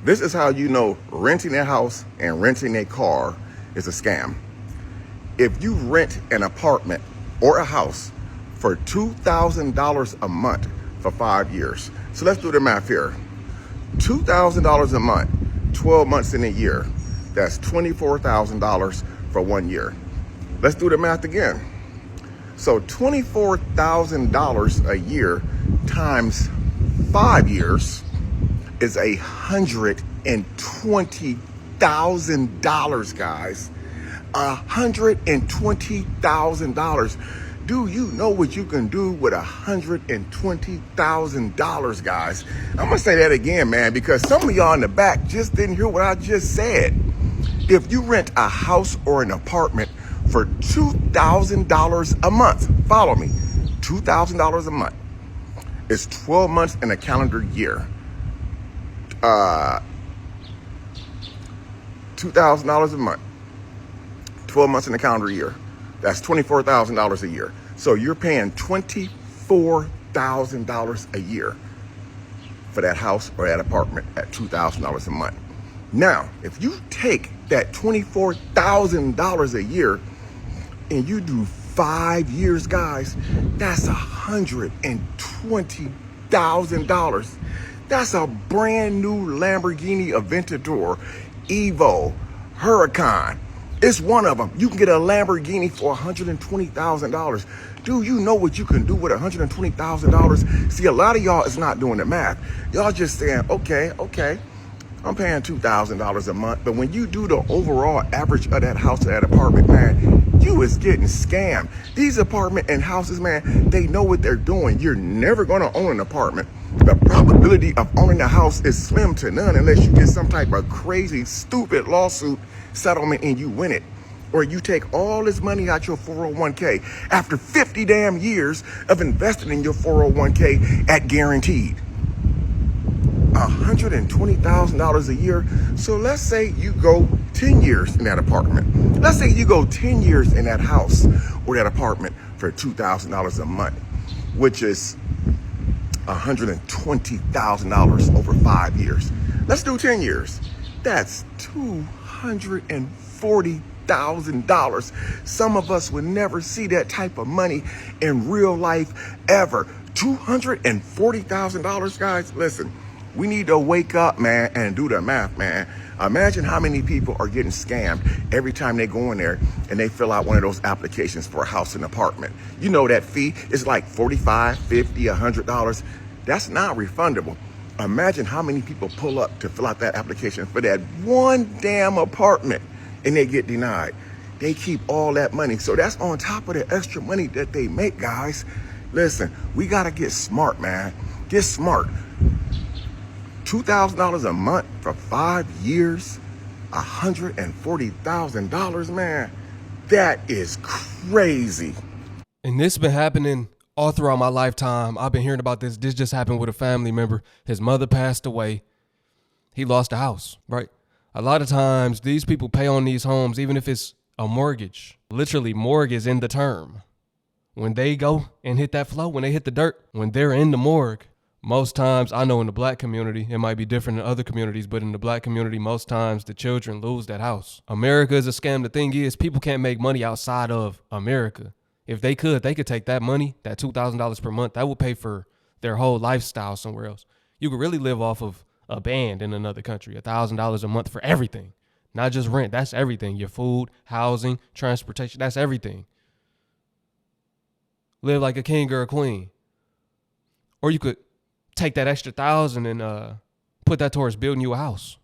This is how you know renting a house and renting a car is a scam. If you rent an apartment or a house for $2,000 a month for 5 years, so let's do the math here. $2,000 a month, 12 months in a year, that's $24,000 for 1 year. Let's do the math again. So $24,000 a year times 5 years is $120,000, guys. $120,000. Do you know what you can do with $120,000, guys? I'm gonna say that again, man, because some of y'all in the back just didn't hear what I just said. If you rent a house or an apartment for $2,000 a month, follow me, $2,000 a month, it's 12 months in a calendar year. $2,000 a month, 12 months in a calendar year. That's $24,000 a year. So you're paying $24,000 a year for that house or that apartment at $2,000 a month. Now, if you take that $24,000 a year and you do 5 years, guys, that's $120,000. That's a brand new Lamborghini Aventador, Evo, Huracan. It's one of them. You can get a Lamborghini for $120,000. Do you know what you can do with $120,000? See, a lot of y'all is not doing the math. Y'all just saying, okay, I'm paying $2,000 a month. But when you do the overall average of that house or that apartment, man, you is getting scammed. These apartment and houses, man, they know what they're doing. You're never going to own an apartment. The probability of owning a house is slim to none unless you get some type of crazy, stupid lawsuit settlement and you win it. Or you take all this money out your 401k after 50 damn years of investing in your 401k at guaranteed. $120,000 a year. So let's say you go 10 years in that apartment. Let's say you go 10 years in that house or that apartment for $2,000 a month, which is $120,000 over 5 years. Let's do 10 years. That's $240,000. Some of us would never see that type of money in real life ever. $240,000, guys. Listen, we need to wake up, man, and do the math, man. Imagine how many people are getting scammed every time they go in there and they fill out one of those applications for a house and apartment. You know that fee is like $45, $50, $100. That's not refundable. Imagine how many people pull up to fill out that application for that one damn apartment and they get denied. They keep all that money. So that's on top of the extra money that they make, guys. Listen, we got to get smart, man. Get smart. $2,000 a month for 5 years, $140,000, man. That is crazy. And this been happening all throughout my lifetime. I've been hearing about this. This just happened with a family member. His mother passed away. He lost a house, right? A lot of times these people pay on these homes, even if it's a mortgage. Literally, mortgage is in the term. When they go and hit that flow, when they hit the dirt, when they're in the morgue, most times, I know in the black community, it might be different in other communities, but in the black community, most times the children lose that house. America is a scam. The thing is, people can't make money outside of America. If they could take that money, that $2,000 per month, that would pay for their whole lifestyle somewhere else. You could really live off of a band in another country, $1,000 a month for everything, not just rent. That's everything. Your food, housing, transportation, that's everything. Live like a king or a queen. Or you could take that extra $1,000 and put that towards building you a house.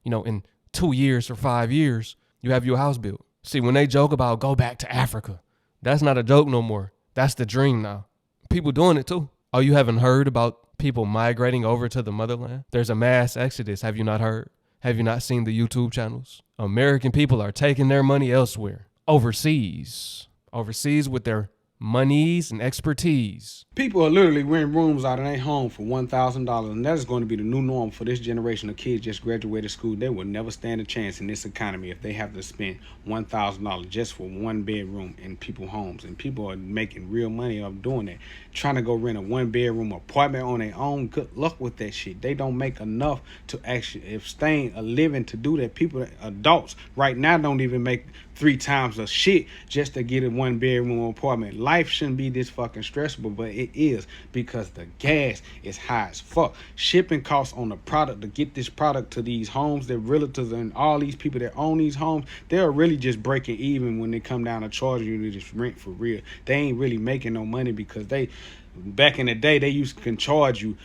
You know, in 2 years or 5 years, you have your house built. See, when they joke about go back to Africa, that's not a joke no more. That's the dream now. People doing it too. Oh, you haven't heard about people migrating over to the motherland? There's a mass exodus. Have you not heard? Have you not seen the YouTube channels? American people are taking their money elsewhere, overseas with their monies and expertise. People are literally renting rooms out of their home for $1,000, and that is going to be the new norm for this generation of kids just graduated school. They will never stand a chance in this economy if they have to spend $1,000 just for one bedroom in people's homes. And people are making real money off doing that. Trying to go rent a one bedroom apartment on their own, good luck with that shit. They don't make enough to actually abstain a living to do that. People, adults right now, don't even make 3 times the shit just to get a one bedroom apartment. Life shouldn't be this fucking stressful, but it is because the gas is high as fuck. Shipping costs on the product to get this product to these homes, their relatives and all these people that own these homes, they're really just breaking even when they come down to charge you to just rent for real. They ain't really making no money because they, back in the day, they can charge you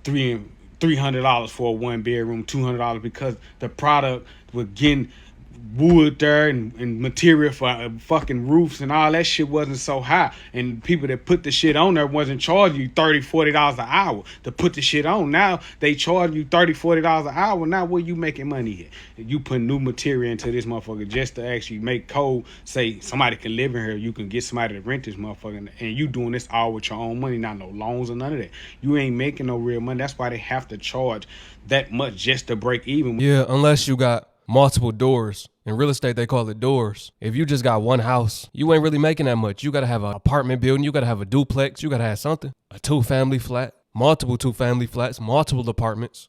$300 for a one bedroom, $200 because the product was getting wood there and material for fucking roofs and all that shit wasn't so high, and people that put the shit on there wasn't charging you $30-$40 an hour to put the shit on. Now they charge you $30-$40 an hour. Now where you making money here? You put new material into this motherfucker just to actually make code say somebody can live in here, you can get somebody to rent this motherfucker, and you doing this all with your own money, not no loans or none of that. You ain't making no real money. That's why they have to charge that much just to break even. Yeah, unless you got multiple doors. In real estate, they call it doors. If you just got one house, you ain't really making that much. You got to have an apartment building. You got to have a duplex. You got to have something. A 2-family flat, multiple 2-family flats, multiple apartments,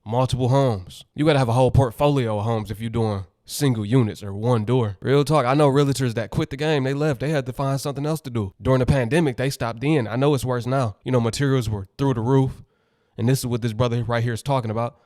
multiple homes. You got to have a whole portfolio of homes if you're doing single units or one door. Real talk, I know realtors that quit the game. They left. They had to find something else to do. During the pandemic, they stopped in. I know it's worse now. You know, materials were through the roof. And this is what this brother right here is talking about.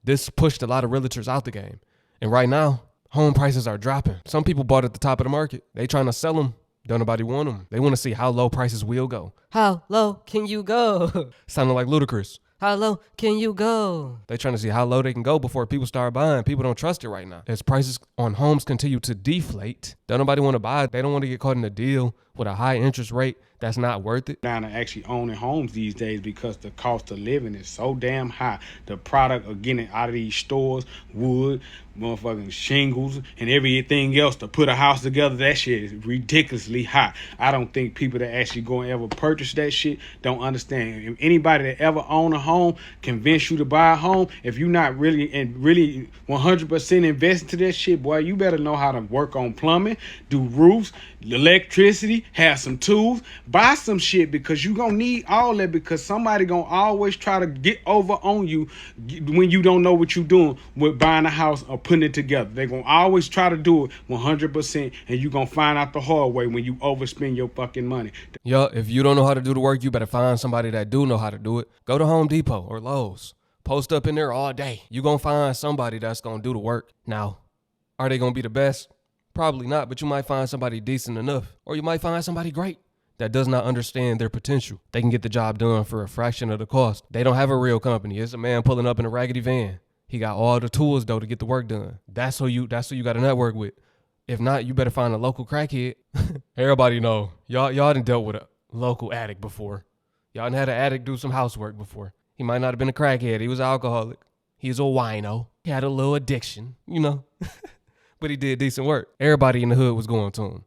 This pushed a lot of realtors out the game. And right now, home prices are dropping. Some people bought at the top of the market. They trying to sell them. Don't nobody want them. They want to see how low prices will go. How low can you go? Sounding like Ludacris. How low can you go? They trying to see how low they can go before people start buying. People don't trust it right now. As prices on homes continue to deflate, don't nobody want to buy it. They don't want to get caught in a deal with a high interest rate that's not worth it. Down to actually owning homes these days because the cost of living is so damn high. The product of getting out of these stores, wood, motherfucking shingles, and everything else to put a house together, that shit is ridiculously high. I don't think people that actually go and ever purchase that shit don't understand. If anybody that ever own a home convince you to buy a home, if you're not really 100% invested to that shit, boy, you better know how to work on plumbing, do roofs, electricity, have some tools, buy some shit, because you gonna need all that, because somebody gonna always try to get over on you when you don't know what you're doing with buying a house or putting it together. They gonna always try to do it 100%, and you gonna find out the hard way when you overspend your fucking money. Yo, if you don't know how to do the work, you better find somebody that do know how to do it. Go to Home Depot or Lowe's. Post up in there all day. You gonna find somebody that's gonna do the work. Now, are they gonna be the best? Probably not, but you might find somebody decent enough. Or you might find somebody great that does not understand their potential. They can get the job done for a fraction of the cost. They don't have a real company. It's a man pulling up in a raggedy van. He got all the tools though to get the work done. That's who you got to network with. If not, you better find a local crackhead. Everybody know. Y'all done dealt with a local addict before. Y'all done had an addict do some housework before. He might not have been a crackhead. He was an alcoholic. He was a wino. He had a little addiction, you know. But he did decent work. Everybody in the hood was going to him.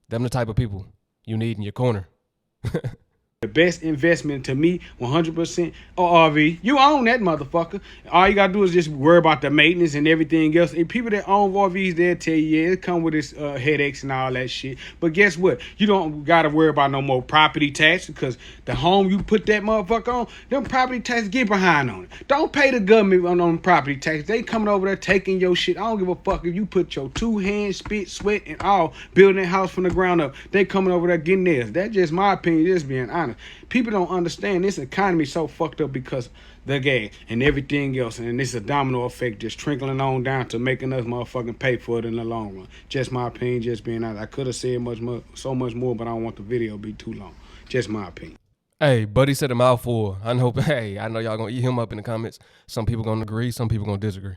Them the type of people you need in your corner. The best investment to me, 100%, RV. You own that motherfucker. All you gotta do is just worry about the maintenance and everything else. And people that own RVs, they'll tell you, yeah, it come with its headaches and all that shit. But guess what? You don't gotta worry about no more property tax, because the home you put that motherfucker on, them property taxes get behind on it. Don't pay the government on property tax. They coming over there taking your shit. I don't give a fuck if you put your 2 hands, spit, sweat, and all building that house from the ground up. They coming over there getting theirs. That's just my opinion, just being honest. People don't understand this economy so fucked up because the gas and everything else, and this is a domino effect just trickling on down to making us motherfucking pay for it in the long run. Just my opinion, just being honest. I could have said so much more, but I don't want the video to be too long. Just my opinion. Hey, Buddy said a mouthful. I know y'all gonna eat him up in the comments. Some people gonna agree, some people gonna disagree.